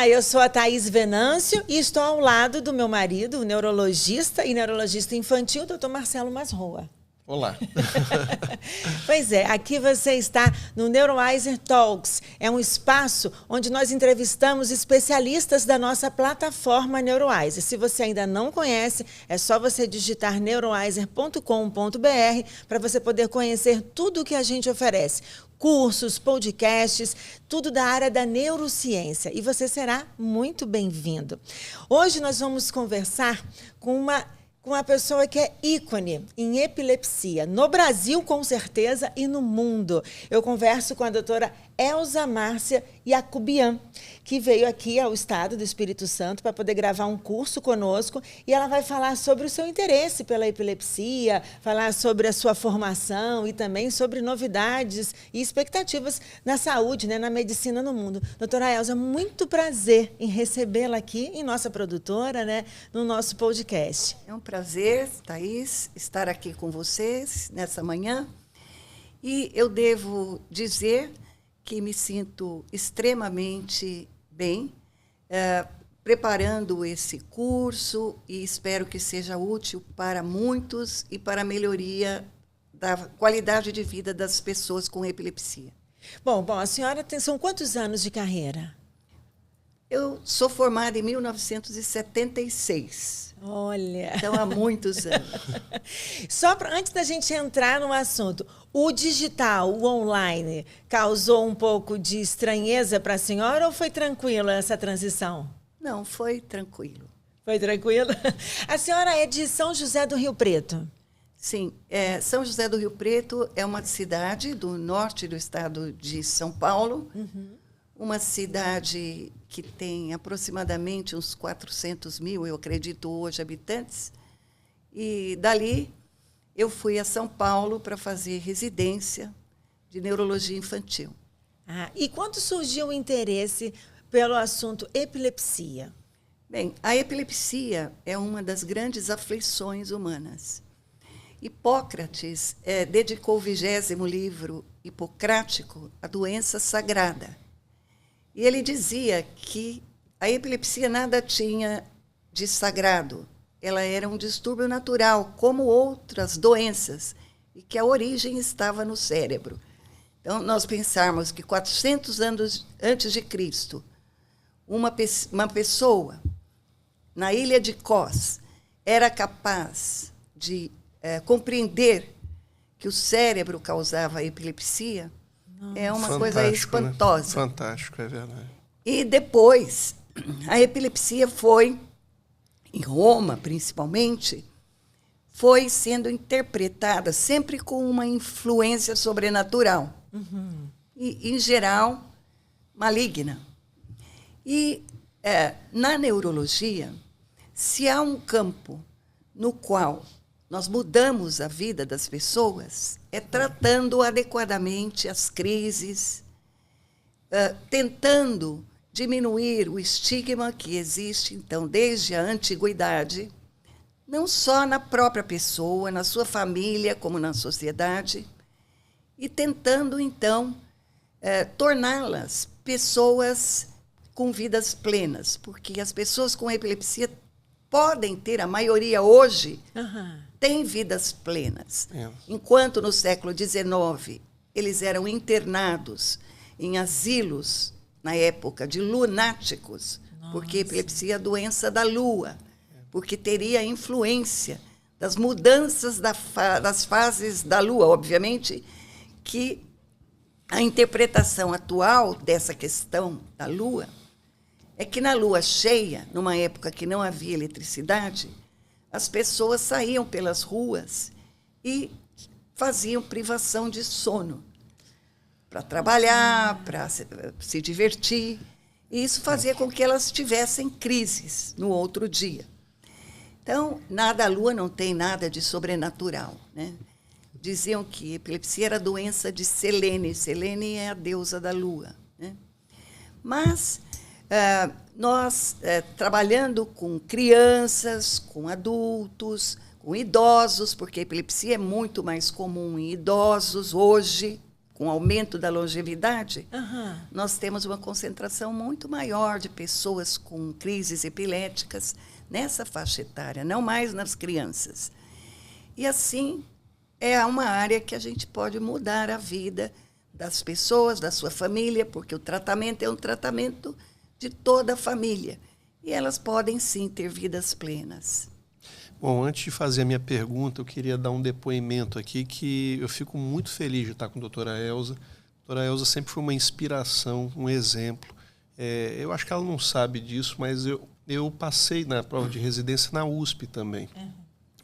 Olá, eu sou a Thaís Venâncio e estou ao lado do meu marido, o neurologista e neurologista infantil, Dr. Marcelo Masroa. Olá. Pois é, aqui você está no Neurowiser Talks. É um espaço onde nós entrevistamos especialistas da nossa plataforma Neurowiser. Se você ainda não conhece, é só você digitar neurowiser.com.br para você poder conhecer tudo o que a gente oferece. Cursos, podcasts, tudo da área da neurociência. E você será muito bem-vindo. Hoje nós vamos conversar com uma pessoa que é ícone em epilepsia, no Brasil, com certeza, e no mundo. Eu converso com a doutora Elza Márcia Jacobian, que veio aqui ao estado do Espírito Santo para poder gravar um curso conosco, e ela vai falar sobre o seu interesse pela epilepsia, falar sobre a sua formação e também sobre novidades e expectativas na saúde, né, na medicina no mundo. Doutora Elza, muito prazer em recebê-la aqui, em nossa produtora, né, no nosso podcast. É um prazer, Thaís, estar aqui com vocês nessa manhã. E eu devo dizer que me sinto extremamente bem preparando esse curso e espero que seja útil para muitos e para a melhoria da qualidade de vida das pessoas com epilepsia. Bom, a senhora são quantos anos de carreira? Eu sou formada em 1976. Olha! Então, há muitos anos. Só antes da gente entrar no assunto, o digital, o online, causou um pouco de estranheza para a senhora ou foi tranquila essa transição? Não, foi tranquilo. Foi tranquilo? A senhora é de São José do Rio Preto? Sim, São José do Rio Preto é uma cidade do norte do estado de São Paulo, uma cidade que tem aproximadamente uns 400 mil, eu acredito hoje, habitantes. E dali eu fui a São Paulo para fazer residência de neurologia infantil. E quando surgiu o interesse pelo assunto epilepsia? Bem, a epilepsia é uma das grandes aflições humanas. Hipócrates dedicou o 20º livro hipocrático à doença sagrada. E ele dizia que a epilepsia nada tinha de sagrado. Ela era um distúrbio natural, como outras doenças, e que a origem estava no cérebro. Então, nós pensarmos que 400 anos antes de Cristo, uma pessoa na ilha de Kos era capaz de compreender que o cérebro causava epilepsia, é uma coisa espantosa. Né? Fantástico, é verdade. E depois, a epilepsia foi, em Roma principalmente, foi sendo interpretada sempre com uma influência sobrenatural. E, em geral, maligna. E na neurologia, se há um campo no qual nós mudamos a vida das pessoas, é tratando adequadamente as crises, tentando diminuir o estigma que existe, então, desde a antiguidade, não só na própria pessoa, na sua família, como na sociedade, e tentando, então, torná-las pessoas com vidas plenas, porque as pessoas com epilepsia podem ter, a maioria hoje, tem vidas plenas. Enquanto no século XIX eles eram internados em asilos, na época de lunáticos, porque a epilepsia é a doença da lua, porque teria influência das mudanças das fases da lua. Obviamente que a interpretação atual dessa questão da lua é que na lua cheia, numa época que não havia eletricidade, as pessoas saíam pelas ruas e faziam privação de sono para trabalhar, para se divertir. E isso fazia com que elas tivessem crises no outro dia. Então, a lua não tem nada de sobrenatural, né? Diziam que epilepsia era a doença de Selene. Selene é a deusa da lua, né? Mas nós, trabalhando com crianças, com adultos, com idosos, porque a epilepsia é muito mais comum em idosos hoje, com o aumento da longevidade, Aham. nós temos uma concentração muito maior de pessoas com crises epiléticas nessa faixa etária, não mais nas crianças. E assim, é uma área que a gente pode mudar a vida das pessoas, da sua família, porque o tratamento é um tratamento de toda a família. E elas podem, sim, ter vidas plenas. Bom, antes de fazer a minha pergunta, eu queria dar um depoimento aqui que eu fico muito feliz de estar com a doutora Elza. A doutora Elza sempre foi uma inspiração, um exemplo. Eu acho que ela não sabe disso, mas eu passei na prova de residência na USP também.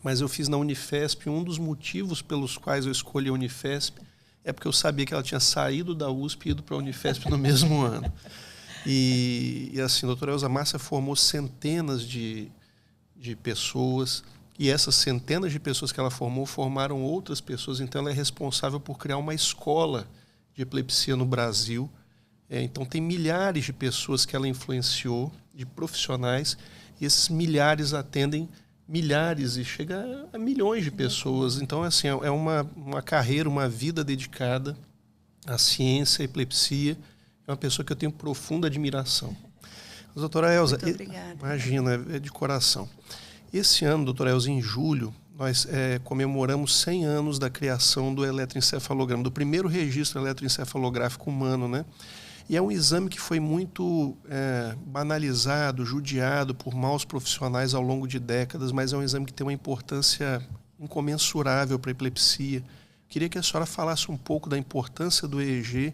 Mas eu fiz na Unifesp. Um dos motivos pelos quais eu escolhi a Unifesp é porque eu sabia que ela tinha saído da USP e ido para a Unifesp no mesmo ano. E assim, a doutora Elza Márcia formou centenas de pessoas, e essas centenas de pessoas que ela formou formaram outras pessoas, então ela é responsável por criar uma escola de epilepsia no Brasil. Então tem milhares de pessoas que ela influenciou, de profissionais, e esses milhares atendem milhares e chega a milhões de pessoas. Então assim, é uma carreira, uma vida dedicada à ciência, à epilepsia. É uma pessoa que eu tenho profunda admiração. Mas, doutora Elza, imagina, é de coração. Esse ano, doutora Elza, em julho, nós comemoramos 100 anos da criação do eletroencefalograma, do primeiro registro eletroencefalográfico humano, né? E é um exame que foi muito banalizado, judiado por maus profissionais ao longo de décadas, mas é um exame que tem uma importância incomensurável para a epilepsia. Queria que a senhora falasse um pouco da importância do EEG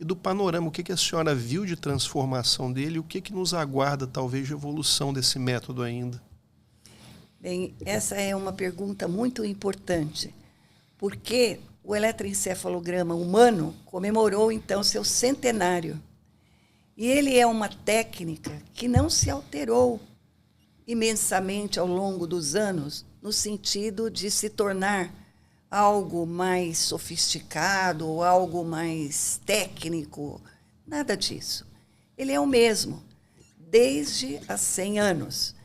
e do panorama, o que a senhora viu de transformação dele e o que nos aguarda, talvez, de evolução desse método ainda. Bem, essa é uma pergunta muito importante, porque o eletroencefalograma humano comemorou, então, seu centenário. E ele é uma técnica que não se alterou imensamente ao longo dos anos, no sentido de se tornar algo mais sofisticado, ou algo mais técnico, nada disso. Ele é o mesmo, desde há 100 anos.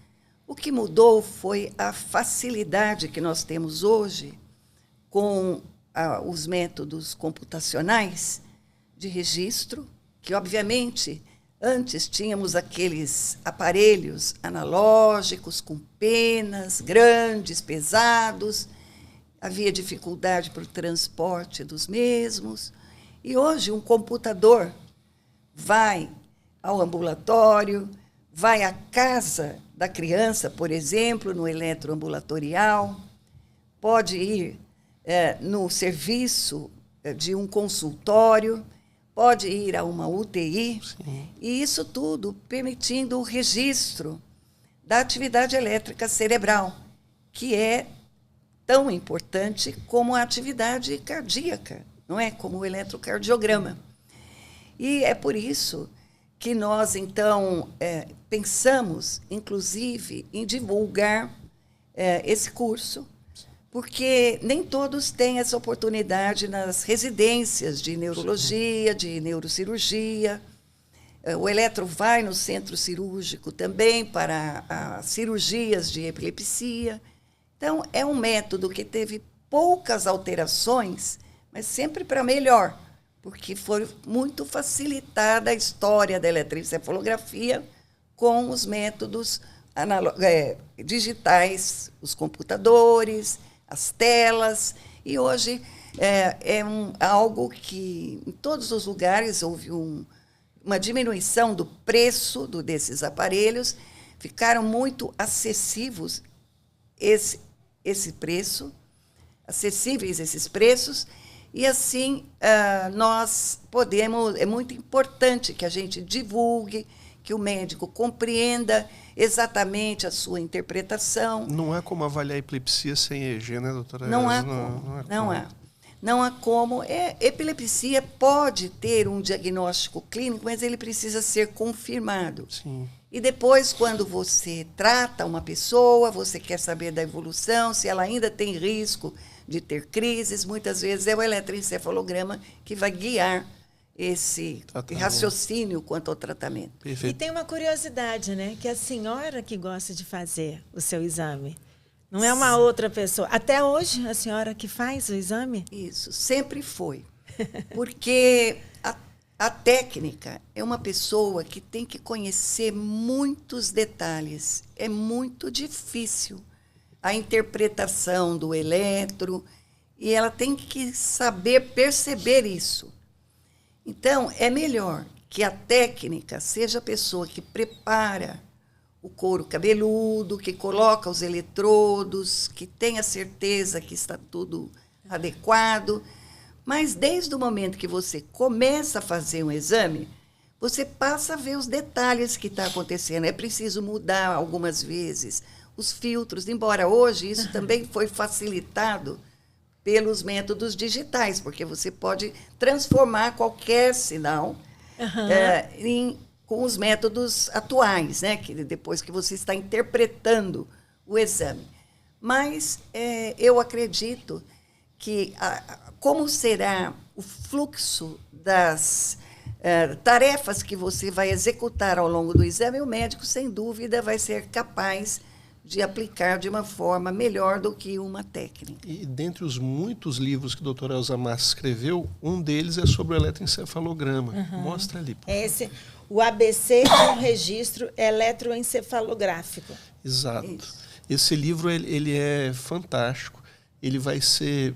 O que mudou foi a facilidade que nós temos hoje com os métodos computacionais de registro, que, obviamente, antes tínhamos aqueles aparelhos analógicos com penas grandes, pesados, havia dificuldade para o transporte dos mesmos. E hoje um computador vai ao ambulatório, vai à casa da criança, por exemplo, no eletroambulatorial, pode ir no serviço de um consultório, pode ir a uma UTI, sim, e isso tudo permitindo o registro da atividade elétrica cerebral, que é tão importante como a atividade cardíaca, não é? Como o eletrocardiograma. E é por isso que nós, então, pensamos, inclusive, em divulgar esse curso, porque nem todos têm essa oportunidade nas residências de neurologia, de neurocirurgia. O eletro vai no centro cirúrgico também para as cirurgias de epilepsia. Então, é um método que teve poucas alterações, mas sempre para melhor, porque foi muito facilitada a história da eletroencefalografia com os métodos digitais, os computadores, as telas, e hoje algo que em todos os lugares houve uma diminuição do preço desses aparelhos, ficaram muito acessíveis acessíveis esses preços, e assim nós podemos, é muito importante que a gente divulgue, que o médico compreenda exatamente a sua interpretação. Não há como avaliar a epilepsia sem EEG, né, doutora? Não há como. Não há como. Epilepsia pode ter um diagnóstico clínico, mas ele precisa ser confirmado. Sim. E depois, quando você trata uma pessoa, você quer saber da evolução, se ela ainda tem risco de ter crises, muitas vezes é o eletroencefalograma que vai guiar esse raciocínio quanto ao tratamento. Perfeito. E tem uma curiosidade, né? Que a senhora que gosta de fazer o seu exame. Não é uma outra pessoa. Até hoje, a senhora que faz o exame? Isso, sempre foi. Porque a técnica é uma pessoa que tem que conhecer muitos detalhes. É muito difícil a interpretação do eletro e ela tem que saber perceber isso. Então, é melhor que a técnica seja a pessoa que prepara o couro cabeludo, que coloca os eletrodos, que tenha certeza que está tudo adequado. Mas desde o momento que você começa a fazer um exame, você passa a ver os detalhes que está acontecendo. É preciso mudar algumas vezes os filtros, embora hoje isso também foi facilitado pelos métodos digitais, porque você pode transformar qualquer sinal com os métodos atuais, né? Que depois que você está interpretando o exame. Mas eu acredito que como será o fluxo das tarefas que você vai executar ao longo do exame, o médico, sem dúvida, vai ser capaz de aplicar de uma forma melhor do que uma técnica. E dentre os muitos livros que a doutora Elza Massa escreveu, um deles é sobre o eletroencefalograma. Mostra ali. Esse, o ABC de um registro eletroencefalográfico. Exato. Isso. Esse livro ele é fantástico. Ele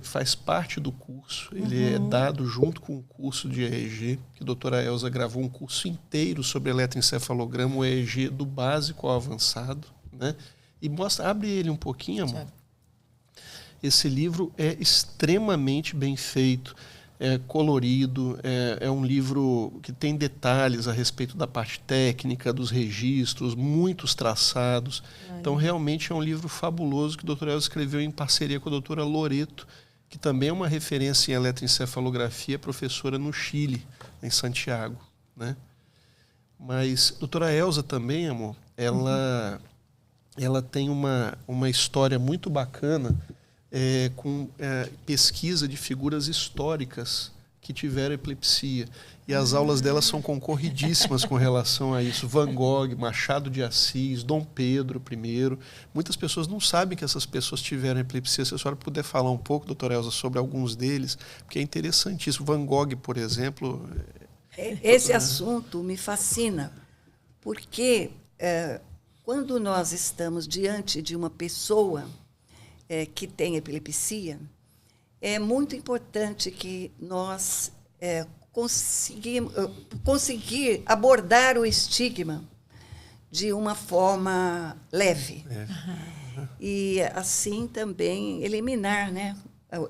faz parte do curso, ele é dado junto com o curso de EEG, que a doutora Elza gravou um curso inteiro sobre eletroencefalograma, o EEG do básico ao avançado, né? E abre ele um pouquinho, amor. Esse livro é extremamente bem feito, é colorido, é um livro que tem detalhes a respeito da parte técnica, dos registros, muitos traçados. Então, realmente é um livro fabuloso que a doutora Elza escreveu em parceria com a doutora Loreto, que também é uma referência em eletroencefalografia, professora no Chile, em Santiago, né? Mas a doutora Elza também, amor, ela tem uma história muito bacana com pesquisa de figuras históricas que tiveram epilepsia. E as aulas dela são concorridíssimas com relação a isso. Van Gogh, Machado de Assis, Dom Pedro I. Muitas pessoas não sabem que essas pessoas tiveram epilepsia. Se a senhora puder falar um pouco, doutora Elza, sobre alguns deles, porque é interessantíssimo. Van Gogh, por exemplo... Esse assunto me fascina, porque quando nós estamos diante de uma pessoa que tem epilepsia, é muito importante que nós conseguir abordar o estigma de uma forma leve. E assim também eliminar, né,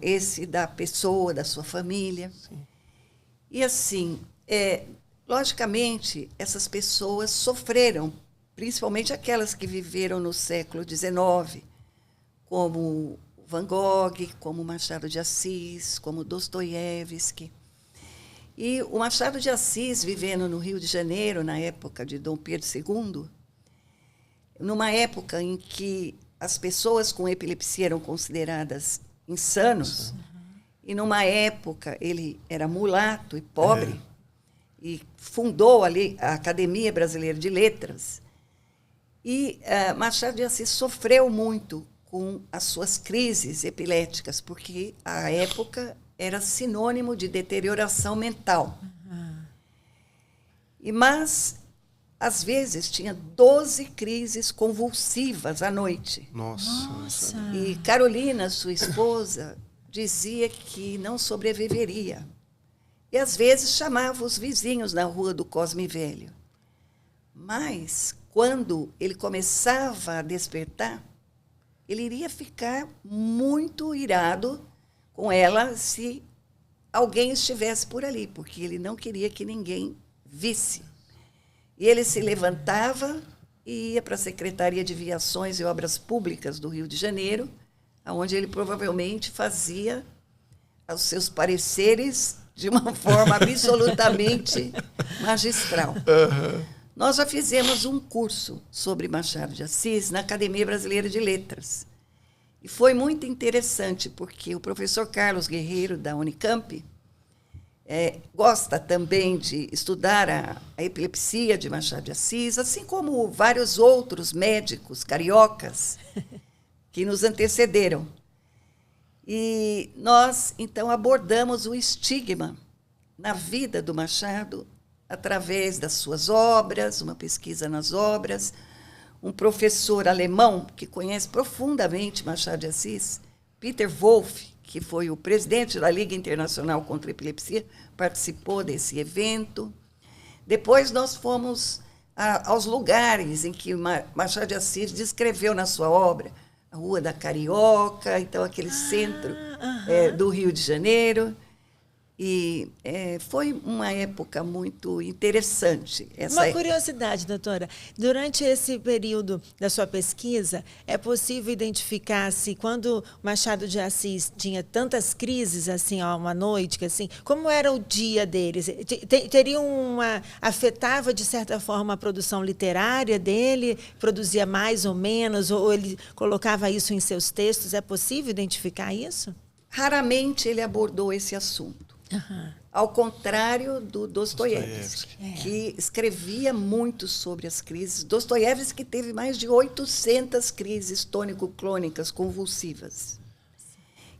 esse da pessoa, da sua família. Sim. E assim, logicamente, essas pessoas sofreram, principalmente aquelas que viveram no século XIX, como Van Gogh, como Machado de Assis, como Dostoiévski. E o Machado de Assis, vivendo no Rio de Janeiro, na época de Dom Pedro II, numa época em que as pessoas com epilepsia eram consideradas insanos, e numa época ele era mulato e pobre, e fundou ali a Academia Brasileira de Letras, e Machado de Assis sofreu muito com as suas crises epiléticas, porque a época era sinônimo de deterioração mental. Mas, às vezes, tinha 12 crises convulsivas à noite. Nossa. E Carolina, sua esposa, dizia que não sobreviveria. E, às vezes, chamava os vizinhos na rua do Cosme Velho. Mas, quando ele começava a despertar, ele iria ficar muito irado com ela se alguém estivesse por ali, porque ele não queria que ninguém visse. E ele se levantava e ia para a Secretaria de Viações e Obras Públicas do Rio de Janeiro, onde ele provavelmente fazia os seus pareceres de uma forma absolutamente magistral. Nós já fizemos um curso sobre Machado de Assis na Academia Brasileira de Letras. E foi muito interessante, porque o professor Carlos Guerreiro, da Unicamp, gosta também de estudar a epilepsia de Machado de Assis, assim como vários outros médicos cariocas que nos antecederam. E nós, então, abordamos o estigma na vida do Machado através das suas obras, uma pesquisa nas obras. Um professor alemão que conhece profundamente Machado de Assis, Peter Wolff, que foi o presidente da Liga Internacional contra a Epilepsia, participou desse evento. Depois nós fomos aos lugares em que Machado de Assis descreveu na sua obra, a Rua da Carioca, então aquele centro do Rio de Janeiro. E foi uma época muito interessante. Uma curiosidade, doutora. Durante esse período da sua pesquisa, é possível identificar se quando Machado de Assis tinha tantas crises assim, uma noite, assim, como era o dia deles? Afetava de certa forma a produção literária dele? Produzia mais ou menos? Ou ele colocava isso em seus textos? É possível identificar isso? Raramente ele abordou esse assunto. Uhum. Ao contrário do Dostoiévski, que escrevia muito sobre as crises. Dostoiévski teve mais de 800 crises tônico-clônicas convulsivas.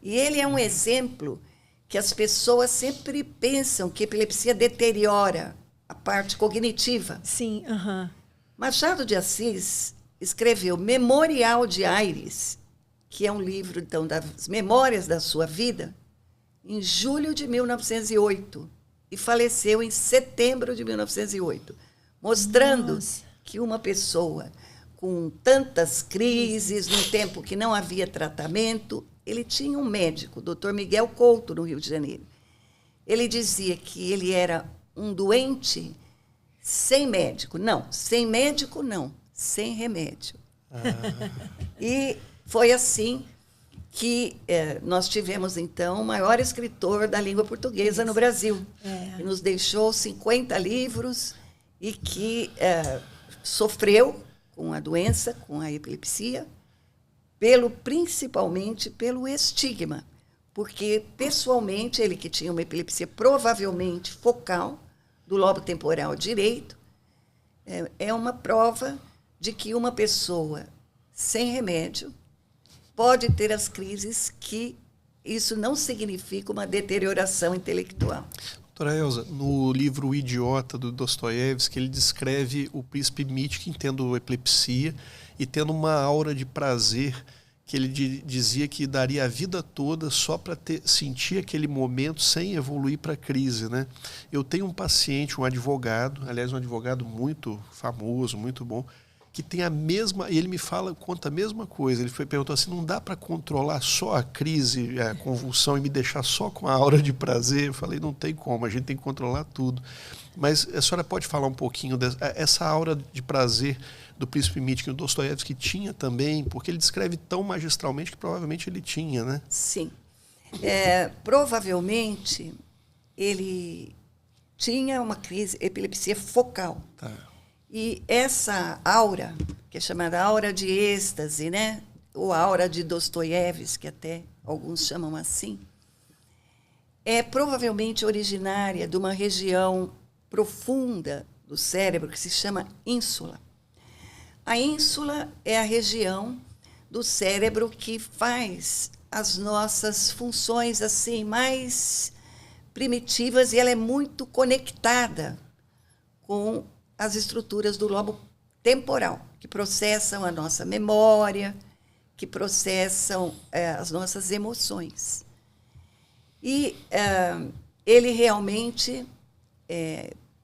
E ele é um exemplo que as pessoas sempre pensam que a epilepsia deteriora a parte cognitiva. Sim, Machado de Assis escreveu Memorial de Aires, que é um livro, então, das memórias da sua vida, em julho de 1908, e faleceu em setembro de 1908, mostrando que uma pessoa com tantas crises, num tempo que não havia tratamento, ele tinha um médico, o Dr. Miguel Couto, no Rio de Janeiro. Ele dizia que ele era um doente sem médico. Não, sem médico não, sem remédio. E foi assim que nós tivemos, então, o maior escritor da língua portuguesa no Brasil, que nos deixou 50 livros e que sofreu com a doença, com a epilepsia, principalmente pelo estigma, porque, pessoalmente, ele que tinha uma epilepsia provavelmente focal, do lobo temporal direito, é uma prova de que uma pessoa sem remédio pode ter as crises, que isso não significa uma deterioração intelectual. Doutora Elza, no livro O Idiota, do Dostoiévski, ele descreve o príncipe Mítikin tendo epilepsia e tendo uma aura de prazer que ele dizia que daria a vida toda só para sentir aquele momento sem evoluir para a crise, né? Eu tenho um paciente, um advogado, aliás, um advogado muito famoso, muito bom, que tem a mesma, e ele me conta a mesma coisa. Ele perguntou assim, não dá para controlar só a crise, a convulsão e me deixar só com a aura de prazer? Eu falei, não tem como, a gente tem que controlar tudo. Mas a senhora pode falar um pouquinho dessa aura de prazer do príncipe Mítikin, que o Dostoiévski tinha também, porque ele descreve tão magistralmente que provavelmente ele tinha, né? Sim. Provavelmente ele tinha uma epilepsia focal. Tá. E essa aura, que é chamada aura de êxtase, né? Ou aura de Dostoiévski, que até alguns chamam assim, é provavelmente originária de uma região profunda do cérebro que se chama ínsula. A ínsula é a região do cérebro que faz as nossas funções assim mais primitivas, e ela é muito conectada com as estruturas do lobo temporal, que processam a nossa memória, que processam as nossas emoções. E ele realmente,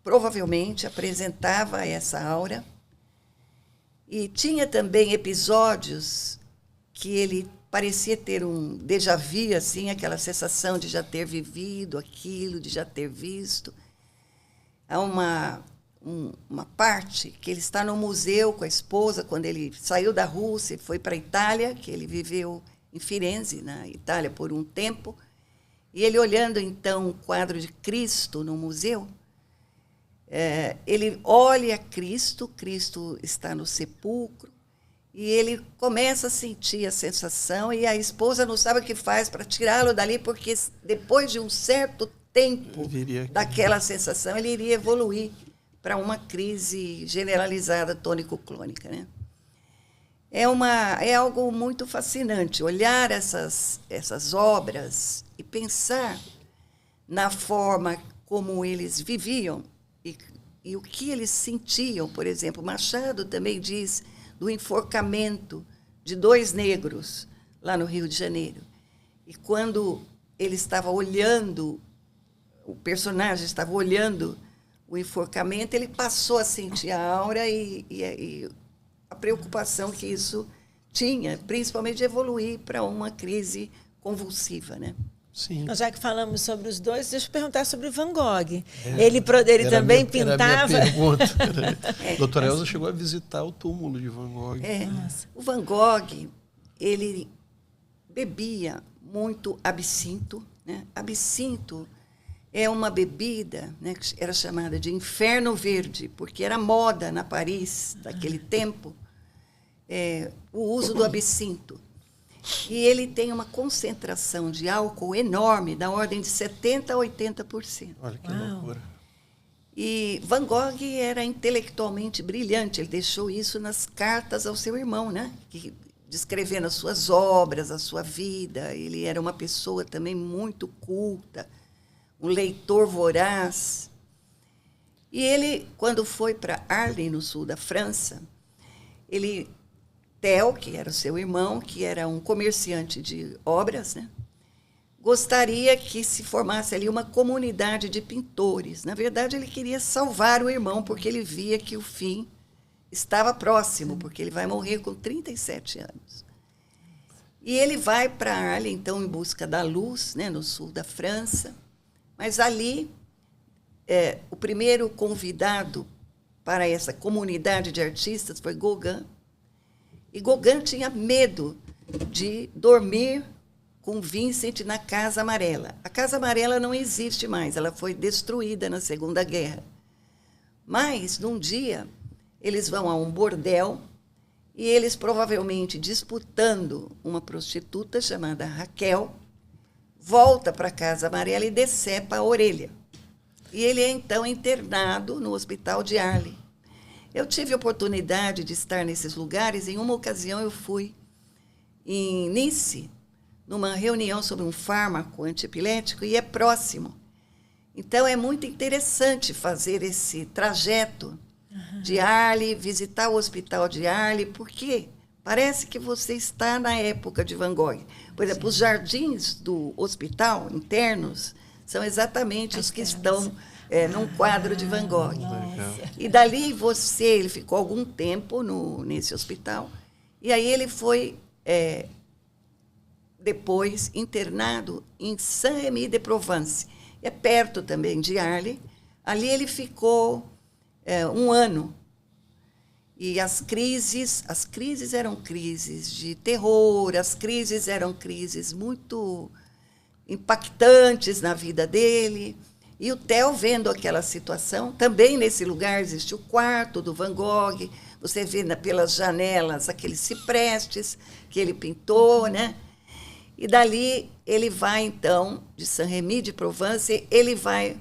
provavelmente, apresentava essa aura, e tinha também episódios que ele parecia ter um déjà vu, assim, aquela sensação de já ter vivido aquilo, de já ter visto. Há uma parte que ele está no museu com a esposa, quando ele saiu da Rússia e foi para a Itália, que ele viveu em Firenze, na Itália, por um tempo, e ele olhando, então, o quadro de Cristo no museu, ele olha Cristo está no sepulcro, e ele começa a sentir a sensação, e a esposa não sabe o que faz para tirá-lo dali, porque depois de um certo tempo daquela sensação, ele iria evoluir para uma crise generalizada tônico-clônica, né? é algo muito fascinante, olhar essas obras e pensar na forma como eles viviam e o que eles sentiam. Por exemplo, Machado também diz do enforcamento de 2 negros lá no Rio de Janeiro. E quando ele estava olhando, o personagem estava olhando o enforcamento, ele passou a sentir a aura e a preocupação que isso tinha, principalmente de evoluir para uma crise convulsiva, né? Sim. Já que falamos sobre os dois, deixa eu perguntar sobre Van Gogh. Ele também pintava... Era a minha pergunta. Doutora Elza chegou a visitar o túmulo de Van Gogh. O Van Gogh, ele bebia muito absinto, né? Absinto é uma bebida, né, que era chamada de inferno verde, porque era moda na Paris daquele tempo o uso do absinto. E ele tem uma concentração de álcool enorme, da ordem de 70% a 80%. Olha que loucura. E Van Gogh era intelectualmente brilhante, ele deixou isso nas cartas ao seu irmão, né? Descrevendo as suas obras, a sua vida. Ele era uma pessoa também muito culta, um leitor voraz. E ele, quando foi para Arles, no sul da França, Theo, que era o seu irmão, que era um comerciante de obras, né, gostaria que se formasse ali uma comunidade de pintores. Na verdade, ele queria salvar o irmão, porque ele via que o fim estava próximo, porque ele vai morrer com 37 anos. E ele vai para Arles, então, em busca da luz, né, no sul da França. Mas ali, o primeiro convidado para essa comunidade de artistas foi Gauguin. E Gauguin tinha medo de dormir com Vincent na Casa Amarela. A Casa Amarela não existe mais, ela foi destruída na Segunda Guerra. Mas, num dia, eles vão a um bordel e eles, provavelmente disputando uma prostituta chamada Raquel, volta para a Casa Amarela e decepa a orelha. E ele é, então, internado no Hospital de Arles. Eu tive a oportunidade de estar nesses lugares. Em uma ocasião, eu fui em Nice, numa reunião sobre um fármaco antiepilético, e é próximo. Então, é muito interessante fazer esse trajeto de Arles, visitar o Hospital de Arles, porque parece que você está na época de Van Gogh. Por exemplo, os jardins do hospital internos são exatamente os que estão num quadro de Van Gogh. E dali ele ficou algum tempo nesse hospital, e aí ele foi depois internado em Saint-Rémy-de-Provence, é perto também de Arles. Ali ele ficou 1 ano. E as crises eram crises de terror, as crises eram crises muito impactantes na vida dele. E o Theo, vendo aquela situação, também nesse lugar existe o quarto do Van Gogh, você vê pelas janelas aqueles ciprestes que ele pintou, né? E dali ele vai, então, de Saint-Rémy-de-Provence, ele vai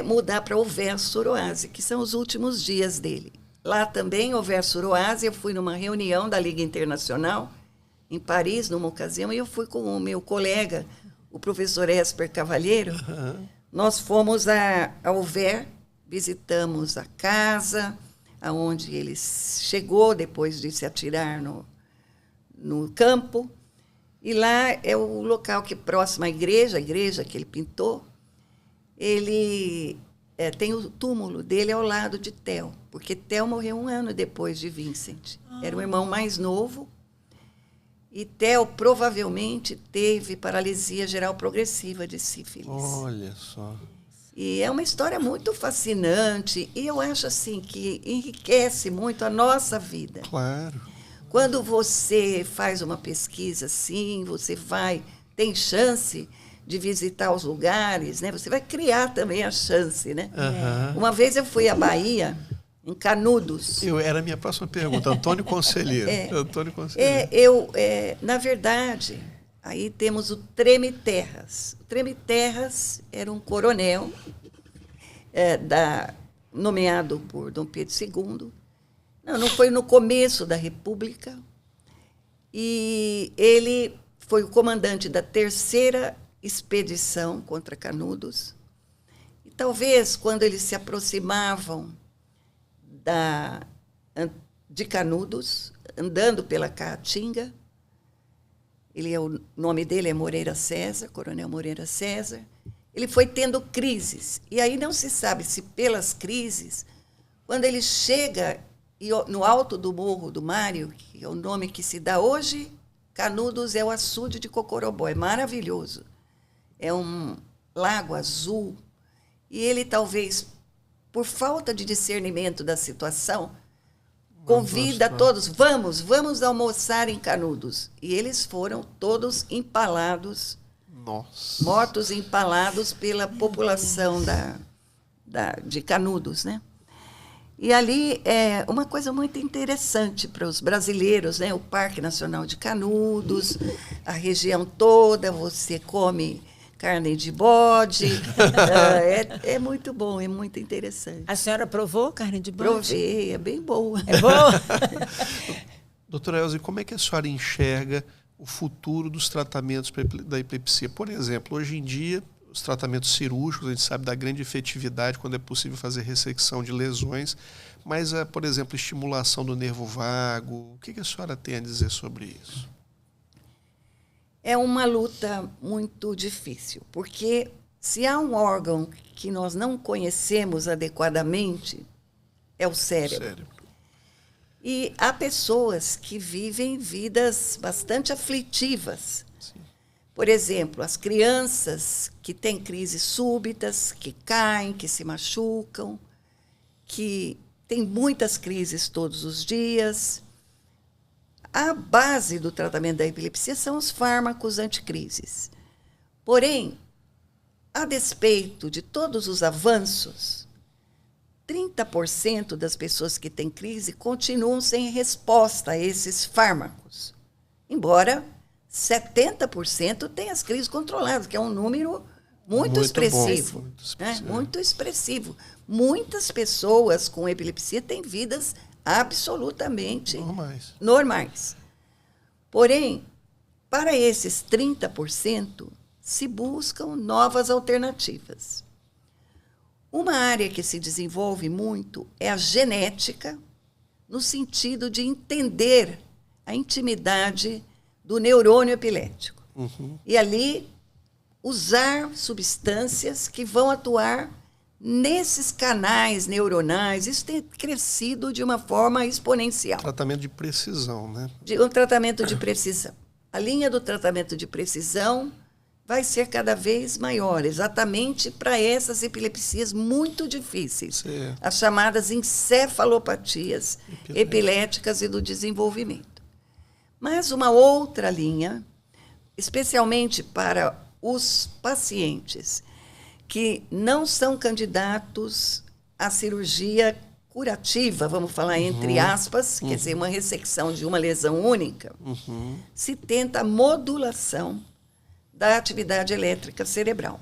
mudar para Auvers-sur-Oise, que são os últimos dias dele. Lá também, Auvers-sur-Oise, eu fui numa reunião da Liga Internacional, em Paris, numa ocasião, e eu fui com o meu colega, o professor Esper Cavalheiro. Nós fomos a Auvers, visitamos a casa onde ele chegou depois de se atirar no campo. E lá é o local que, próximo à igreja, a igreja que ele pintou, ele tem o túmulo dele ao lado de Theo, porque Theo morreu 1 ano depois de Vincent. Era o irmão mais novo. E Theo provavelmente teve paralisia geral progressiva de sífilis. Olha só. E é uma história muito fascinante, e eu acho assim que enriquece muito a nossa vida. Claro. Quando você faz uma pesquisa assim, você tem chance de visitar os lugares, né? Você vai criar também a chance, né? Uma vez eu fui à Bahia, em Canudos. Era a minha próxima pergunta, Antônio Conselheiro. Antônio Conselheiro. Na verdade, aí temos o Treme Terras. O Treme Terras era um coronel nomeado por Dom Pedro II. Não foi no começo da República, E ele foi o comandante da 3ª expedição contra Canudos. E talvez, quando eles se aproximavam de Canudos, andando pela Caatinga, o nome dele é Moreira César, Coronel Moreira César, ele foi tendo crises. E aí não se sabe se pelas crises, quando ele chega no alto do Morro do Mário, que é o nome que se dá hoje, Canudos é o açude de Cocorobó, é maravilhoso. É um lago azul. E ele, talvez, por falta de discernimento da situação, convida todos, vamos almoçar em Canudos. E eles foram todos empalados, Nossa. mortos empalados pela população de Canudos, né? E ali é uma coisa muito interessante para os brasileiros, né? O Parque Nacional de Canudos, a região toda, você come carne de bode. É muito bom, é muito interessante. A senhora provou carne de bode? Provei, é bem boa. É boa? Doutora Elza, como é que a senhora enxerga o futuro dos tratamentos da epilepsia? Por exemplo, hoje em dia, os tratamentos cirúrgicos, a gente sabe da grande efetividade quando é possível fazer ressecção de lesões, mas, por exemplo, estimulação do nervo vago, o que a senhora tem a dizer sobre isso? É uma luta muito difícil, porque se há um órgão que nós não conhecemos adequadamente, é o cérebro. E há pessoas que vivem vidas bastante aflitivas. Sim. Por exemplo, as crianças que têm crises súbitas, que caem, que se machucam, que têm muitas crises todos os dias. A base do tratamento da epilepsia são os fármacos anticrises. Porém, a despeito de todos os avanços, 30% das pessoas que têm crise continuam sem resposta a esses fármacos. Embora 70% tenham as crises controladas, que é um número muito expressivo. Muito expressivo. Muitas pessoas com epilepsia têm vidas absolutamente normais. Porém, para esses 30%, se buscam novas alternativas. Uma área que se desenvolve muito é a genética, no sentido de entender a intimidade do neurônio epilético. E ali usar substâncias que vão atuar nesses canais neuronais. Isso tem crescido de uma forma exponencial. Tratamento de precisão, né? Um tratamento de precisão. A linha do tratamento de precisão vai ser cada vez maior, exatamente para essas epilepsias muito difíceis, as chamadas encefalopatias epiléticas e do desenvolvimento. Mas uma outra linha, especialmente para os pacientes que não são candidatos à cirurgia curativa, vamos falar entre aspas, quer dizer, uma ressecção de uma lesão única, se tenta a modulação da atividade elétrica cerebral.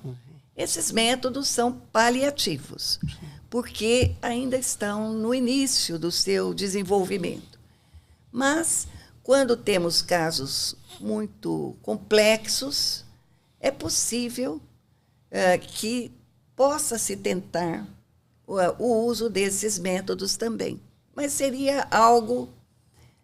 Esses métodos são paliativos, porque ainda estão no início do seu desenvolvimento. Mas, quando temos casos muito complexos, é possível que possa se tentar o uso desses métodos também. Mas seria algo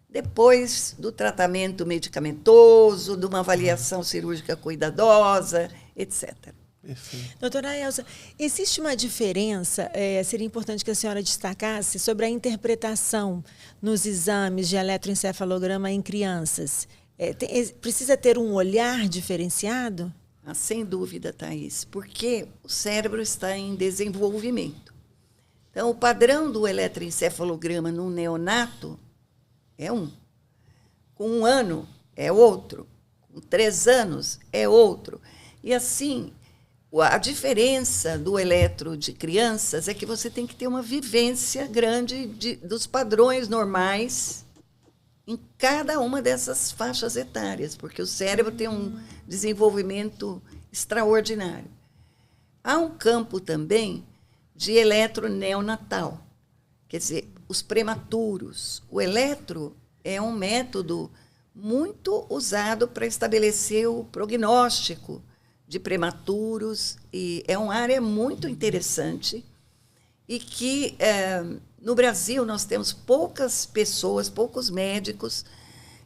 depois do tratamento medicamentoso, de uma avaliação cirúrgica cuidadosa, etc. Perfeito. Doutora Elza, existe uma diferença, seria importante que a senhora destacasse, sobre a interpretação nos exames de eletroencefalograma em crianças. Precisa ter um olhar diferenciado? Sem dúvida, Thaís, porque o cérebro está em desenvolvimento. Então, o padrão do eletroencefalograma no neonato é um. Com 1 ano é outro. Com 3 anos é outro. E assim, a diferença do eletro de crianças é que você tem que ter uma vivência grande dos padrões normais em cada uma dessas faixas etárias, porque o cérebro tem um desenvolvimento extraordinário. Há um campo também de eletro neonatal, quer dizer, os prematuros. O eletro é um método muito usado para estabelecer o prognóstico de prematuros, e é uma área muito interessante e que, no Brasil, nós temos poucas pessoas, poucos médicos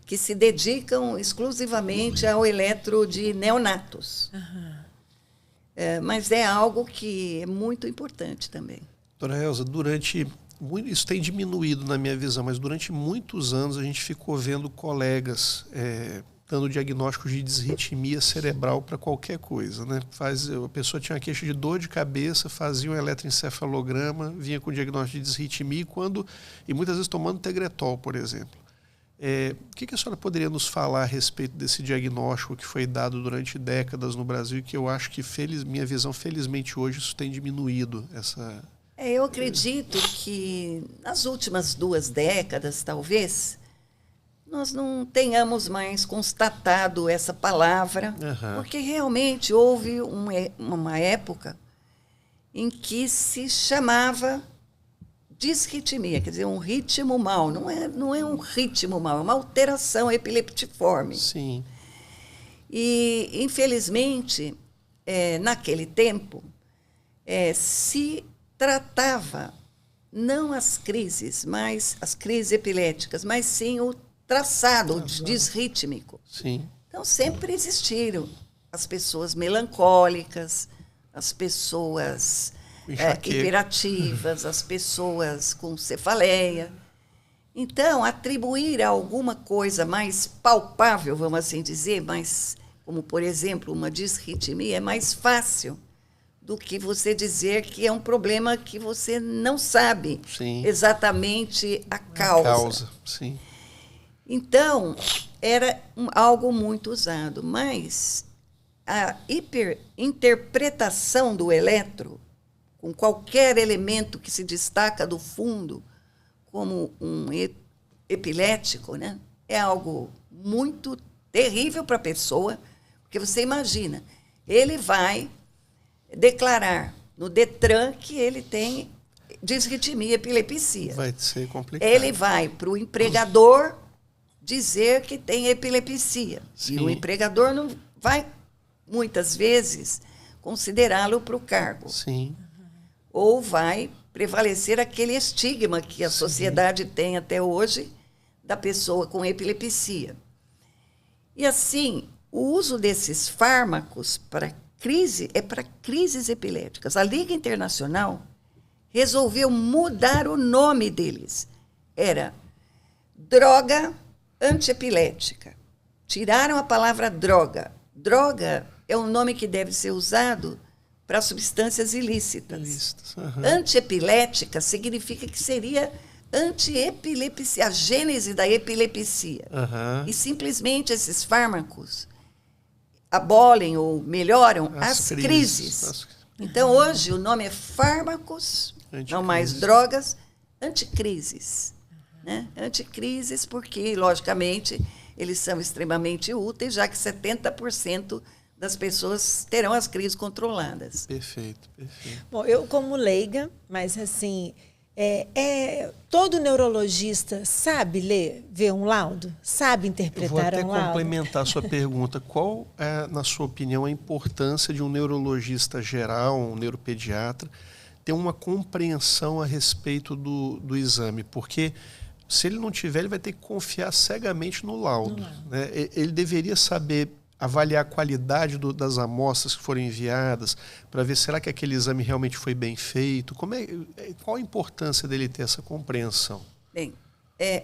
que se dedicam exclusivamente ao eletro de neonatos. Mas é algo que é muito importante também. Doutora Elza, isso tem diminuído na minha visão, mas durante muitos anos a gente ficou vendo colegas dando diagnósticos de disritmia cerebral para qualquer coisa, né? A pessoa tinha uma queixa de dor de cabeça, fazia um eletroencefalograma, vinha com diagnóstico de disritmia e muitas vezes tomando Tegretol, por exemplo. O que a senhora poderia nos falar a respeito desse diagnóstico que foi dado durante décadas no Brasil e que eu acho que, minha visão, felizmente hoje isso tem diminuído essa... Eu acredito que nas últimas 2 décadas, talvez, nós não tenhamos mais constatado essa palavra, porque realmente houve uma época em que se chamava disritmia, quer dizer, um ritmo mau. Não é um ritmo mau, é uma alteração epileptiforme. Sim. E, infelizmente, naquele tempo, se tratava não as crises epiléticas, mas sim o traçado disrítmico. Sim. Então, sempre existiram as pessoas melancólicas, as pessoas hiperativas, as pessoas com cefaleia. Então, atribuir a alguma coisa mais palpável, vamos assim dizer, como, por exemplo, uma disritmia, é mais fácil do que você dizer que é um problema que você não sabe exatamente a causa. Sim. Então, era algo muito usado, mas a hiperinterpretação do eletro, com qualquer elemento que se destaca do fundo, como um epilético, né, é algo muito terrível para a pessoa, porque você imagina, ele vai declarar no Detran que ele tem disritmia, epilepsia. Vai ser complicado. Ele vai para o empregador dizer que tem epilepsia. Sim. E o empregador não vai, muitas vezes, considerá-lo para o cargo. Sim. Ou vai prevalecer aquele estigma que a sociedade tem até hoje da pessoa com epilepsia. E, assim, o uso desses fármacos para crises epiléticas. A Liga Internacional resolveu mudar o nome deles. Era droga antiepilética. Tiraram a palavra droga. Droga é um nome que deve ser usado para substâncias ilícitas. Antiepilética significa que seria antiepilepsia, a gênese da epilepsia. E simplesmente esses fármacos abolem ou melhoram as crises. Então, hoje, o nome é fármacos, não mais drogas, anticrises. Né? Anticrises porque, logicamente, eles são extremamente úteis, já que 70% das pessoas terão as crises controladas. Perfeito. Bom, eu como leiga, mas assim, todo neurologista sabe ver um laudo? Sabe interpretar um laudo? Eu vou até complementar a sua pergunta. Qual é, na sua opinião, a importância de um neurologista geral, um neuropediatra, ter uma compreensão a respeito do exame? Porque se ele não tiver, ele vai ter que confiar cegamente no laudo. Né? Ele deveria saber avaliar a qualidade das amostras que foram enviadas, para ver será que aquele exame realmente foi bem feito. Qual a importância dele ter essa compreensão? Bem,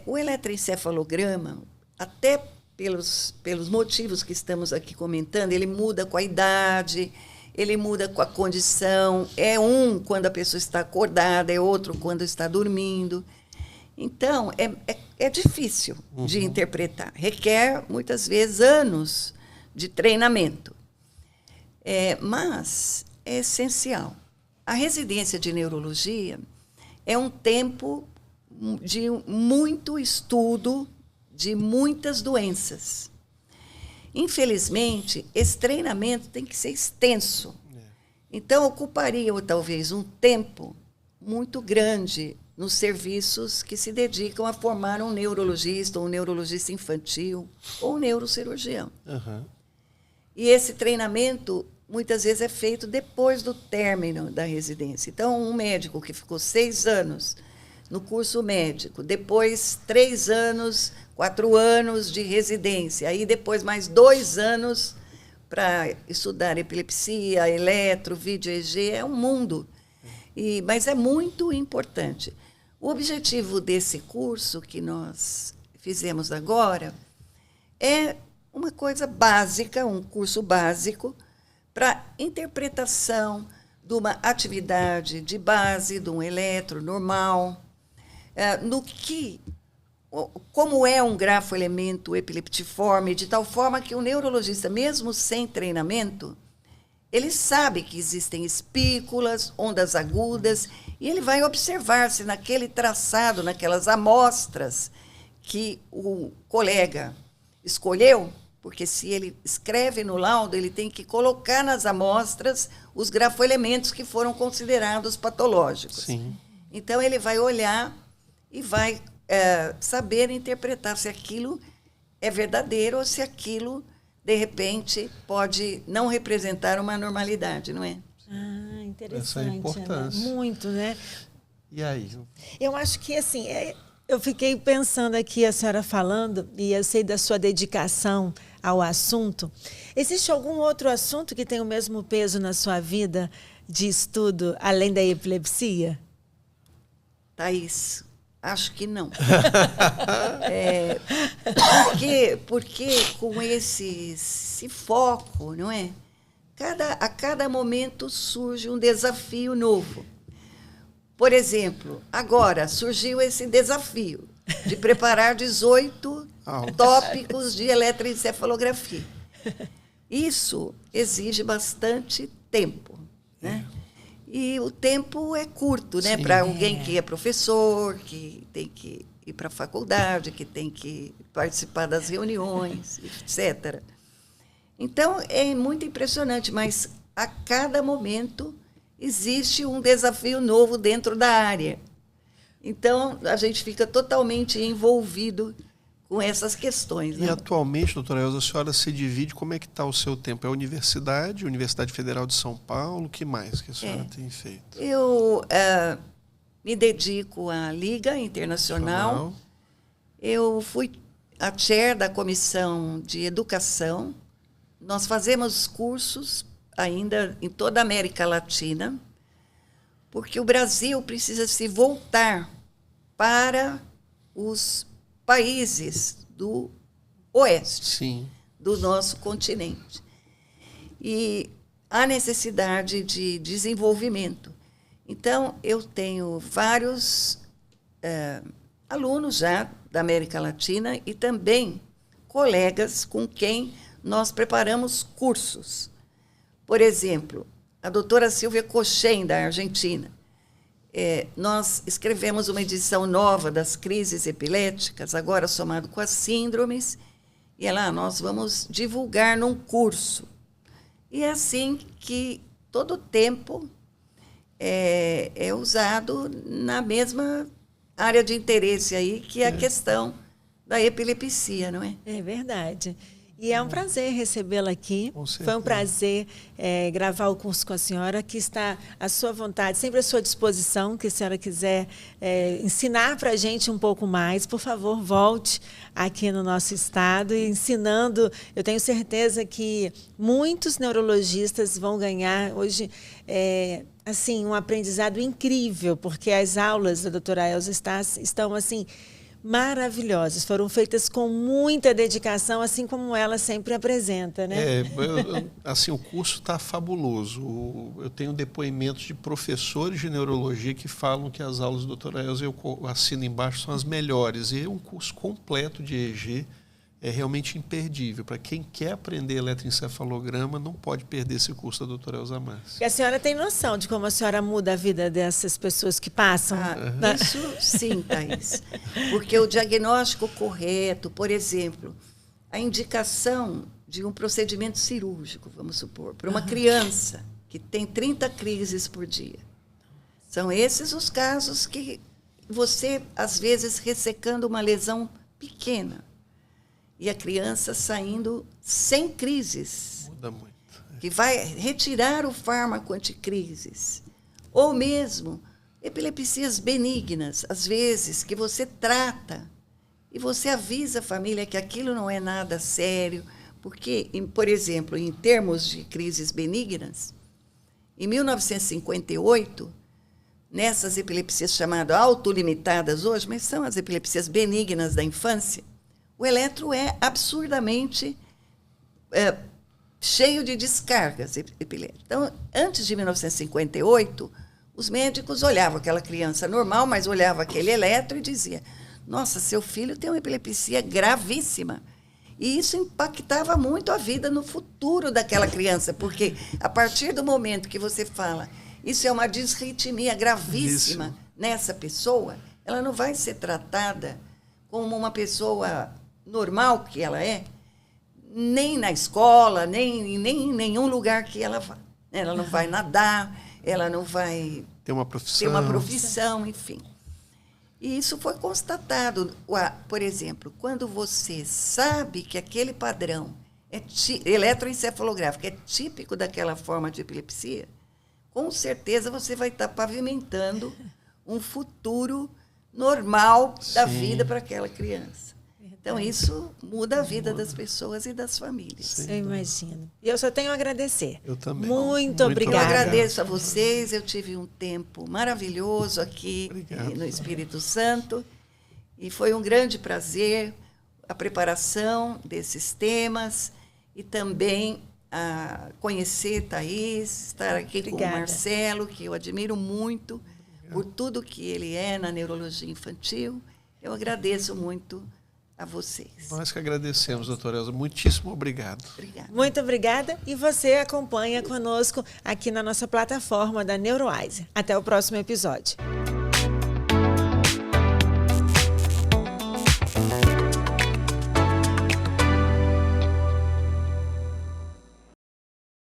o eletroencefalograma, até pelos motivos que estamos aqui comentando, ele muda com a idade, ele muda com a condição. É quando a pessoa está acordada, é outro quando está dormindo. Então, é difícil de interpretar. Requer, muitas vezes, anos de treinamento. Mas é essencial. A residência de neurologia é um tempo de muito estudo de muitas doenças. Infelizmente, esse treinamento tem que ser extenso. Então, ocuparia talvez um tempo muito grande nos serviços que se dedicam a formar um neurologista, ou um neurologista infantil, ou um neurocirurgião. Uhum. E esse treinamento, muitas vezes, é feito depois do término da residência. Então, um médico que ficou 6 anos no curso médico, depois 3 anos, 4 anos de residência, aí depois mais 2 anos para estudar epilepsia, eletro, vídeo EEG, é um mundo. Mas é muito importante. O objetivo desse curso que nós fizemos agora é uma coisa básica, um curso básico para interpretação de uma atividade de base, de um eletro normal, como é um grafoelemento epileptiforme, de tal forma que o neurologista, mesmo sem treinamento, ele sabe que existem espículas, ondas agudas, e ele vai observar se naquele traçado, naquelas amostras que o colega escolheu, porque se ele escreve no laudo, ele tem que colocar nas amostras os grafoelementos que foram considerados patológicos. Sim. Então, ele vai olhar e vai saber interpretar se aquilo é verdadeiro ou se aquilo, de repente, pode não representar uma normalidade, não é? Ah, interessante. Essa é a importância. Ana. Muito, né? E aí? Eu acho que, assim, eu fiquei pensando aqui, a senhora falando, e eu sei da sua dedicação ao assunto. Existe algum outro assunto que tem o mesmo peso na sua vida de estudo, além da epilepsia? Thaís, acho que não. Porque com esse foco, não é? A cada momento surge um desafio novo. Por exemplo, agora surgiu esse desafio de preparar 18 tópicos de eletroencefalografia. Isso exige bastante tempo, né? E o tempo é curto, né? Para alguém que é professor, que tem que ir para a faculdade, que tem que participar das reuniões, etc. Então, é muito impressionante, mas a cada momento existe um desafio novo dentro da área. Então, a gente fica totalmente envolvido com essas questões. E atualmente, doutora Elza, a senhora se divide, como é que está o seu tempo? É a Universidade Federal de São Paulo, o que mais que a senhora tem feito? Eu me dedico à Liga Internacional. Eu fui a chair da Comissão de Educação. Nós fazemos cursos ainda em toda a América Latina, porque o Brasil precisa se voltar para os países do oeste, do nosso continente. E há necessidade de desenvolvimento. Então, eu tenho vários alunos já da América Latina e também colegas com quem nós preparamos cursos. Por exemplo, a doutora Silvia Cochen, da Argentina. Nós escrevemos uma edição nova das crises epiléticas, agora somado com as síndromes, e nós vamos divulgar num curso. E é assim que todo o tempo é usado na mesma área de interesse aí, que é a questão da epilepsia, não é? É verdade. E é um prazer recebê-la aqui. Foi um prazer gravar o curso com a senhora, que está à sua vontade, sempre à sua disposição, que a senhora quiser ensinar para a gente um pouco mais, por favor, volte aqui no nosso estado e ensinando. Eu tenho certeza que muitos neurologistas vão ganhar hoje assim, um aprendizado incrível, porque as aulas da doutora Elza estão assim, maravilhosas, foram feitas com muita dedicação, assim como ela sempre apresenta, né? Assim, o curso está fabuloso. Eu tenho depoimentos de professores de neurologia que falam que as aulas da doutora Elza, eu assino embaixo, são as melhores. E é um curso completo de EEG, é realmente imperdível. Para quem quer aprender eletroencefalograma, não pode perder esse curso da doutora Elza Márcia. E a senhora tem noção de como a senhora muda a vida dessas pessoas que passam? Isso sim, Thaís. Porque o diagnóstico correto, por exemplo, a indicação de um procedimento cirúrgico, vamos supor, para uma criança que tem 30 crises por dia. São esses os casos que você, às vezes, ressecando uma lesão pequena e a criança saindo sem crises. Muda muito. Que vai retirar o fármaco anticrises. Ou mesmo epilepsias benignas, às vezes, que você trata e você avisa a família que aquilo não é nada sério, porque, por exemplo, em termos de crises benignas, em 1958, nessas epilepsias chamadas autolimitadas hoje, mas são as epilepsias benignas da infância, o eletro é absurdamente cheio de descargas epiléticas. Então, antes de 1958, os médicos olhavam aquela criança normal, mas olhavam aquele eletro e diziam: nossa, seu filho tem uma epilepsia gravíssima. E isso impactava muito a vida no futuro daquela criança, porque a partir do momento que você fala, isso é uma disritmia gravíssima nessa pessoa, ela não vai ser tratada como uma pessoa normal que ela é, nem na escola, nem em nenhum lugar que ela vá. Ela não vai nadar, ela não vai ter uma profissão, enfim. E isso foi constatado. Por exemplo, quando você sabe que aquele padrão eletroencefalográfico é típico daquela forma de epilepsia, com certeza você vai estar pavimentando um futuro normal da vida para aquela criança. Então, isso muda a vida das pessoas e das famílias. Sim. Eu imagino. E eu só tenho a agradecer. Eu também. Muito obrigada. Eu agradeço a vocês. Eu tive um tempo maravilhoso aqui no Espírito Santo. E foi um grande prazer a preparação desses temas e também a conhecer Thaís, estar aqui com o Marcelo, que eu admiro muito por tudo que ele é na neurologia infantil. Eu agradeço muito a vocês. Nós que agradecemos, doutora Elza. Muitíssimo obrigado. Obrigada. Muito obrigada. E você acompanha conosco aqui na nossa plataforma da NeuroWise. Até o próximo episódio.